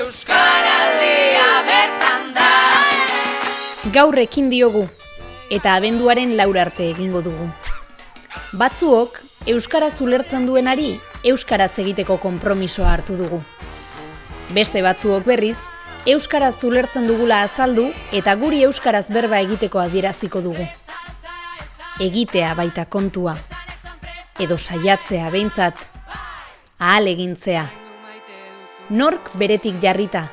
Euskaraldia bertan da. Gaur ekin diogu, eta abenduaren 4 arte egingo dugu. Batzuok, euskaraz ulertzen duenari, euskaraz egiteko konpromisoa hartu dugu. Beste batzuok berriz, euskaraz ulertzen dugula azaldu eta guri euskaraz berba egiteko adieraziko dugu. Egitea baita kontua, edo saiatzea behintzat, ahalegintzea. Nork beretik jarrita,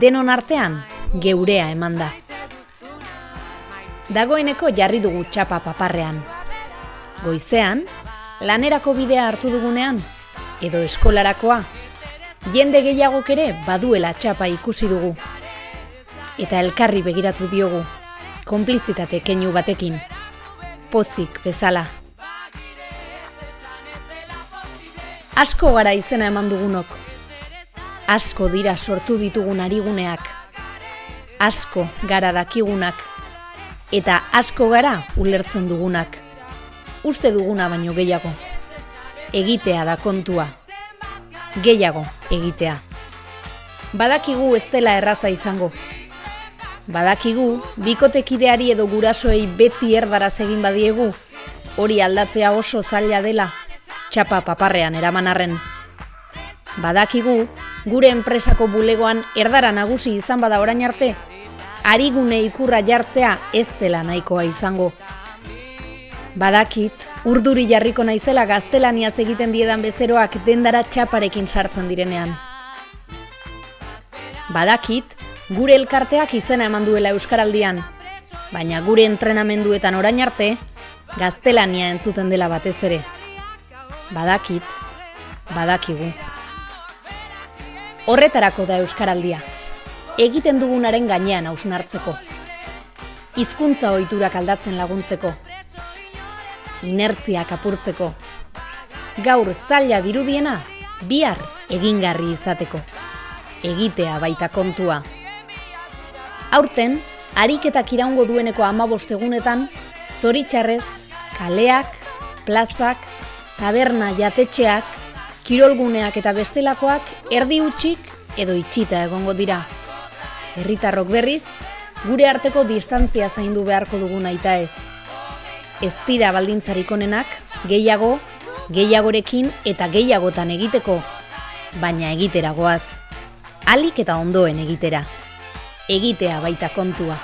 denon artean geurea emanda. Dagoeneko jarri dugu txapa paparrean. Goizean, lanerako bidea hartu dugunean, edo eskolarakoa, jende gehiagok ere baduela txapa ikusi dugu. Eta elkarri begiratu diogu, konplizitate keinu batekin, pozik bezala. Asko gara izena eman dugunok. Asko dira sortu ditugun ariguneak. Asko gara dakigunak. Eta asko gara ulertzen dugunak. Uste duguna baino gehiago. Egitea da kontua. Gehiago egitea. Badakigu ez dela erraza izango. Badakigu, bikotekideari edo gurasoei beti erdaraz egin badiegu, hori aldatzea oso zaila dela, txapa paparrean eraman arren. Badakigu, gure enpresako bulegoan erdara nagusi izan bada orain arte, arigune ikurra jartzea ez dela nahikoa izango. Badakit, urduri jarriko naizela gaztelaniaz egiten diedan bezeroak dendara txaparekin sartzen direnean. Badakit, gure elkarteak izena eman duela euskaraldian, baina gure entrenamenduetan orain arte, gaztelania entzuten dela batez ere. Badakit, badakigu. Horretarako da euskaraldia, egiten dugunaren gainean hausnartzeko. Hizkuntza ohiturak aldatzen laguntzeko. Inertziak apurtzeko. Gaur zaila dirudiena, bihar egingarri izateko. Egitea baita kontua. Aurten, ariketak iraungo dueneko 15 egunetan, zoritxarrez, kaleak, plazak, taberna jatetxeak, kirolguneak eta bestelakoak erdi hutsik edo itxita egongo dira. Herritarrok berriz, gure arteko distantzia zaindu beharko dugu nahita ez. Ez dira baldintzarik onenak, gehiago, gehiagorekin eta gehiagotan egiteko, baina egitera goaz. Ahalik eta ondoen egitera. Egitea baita kontua.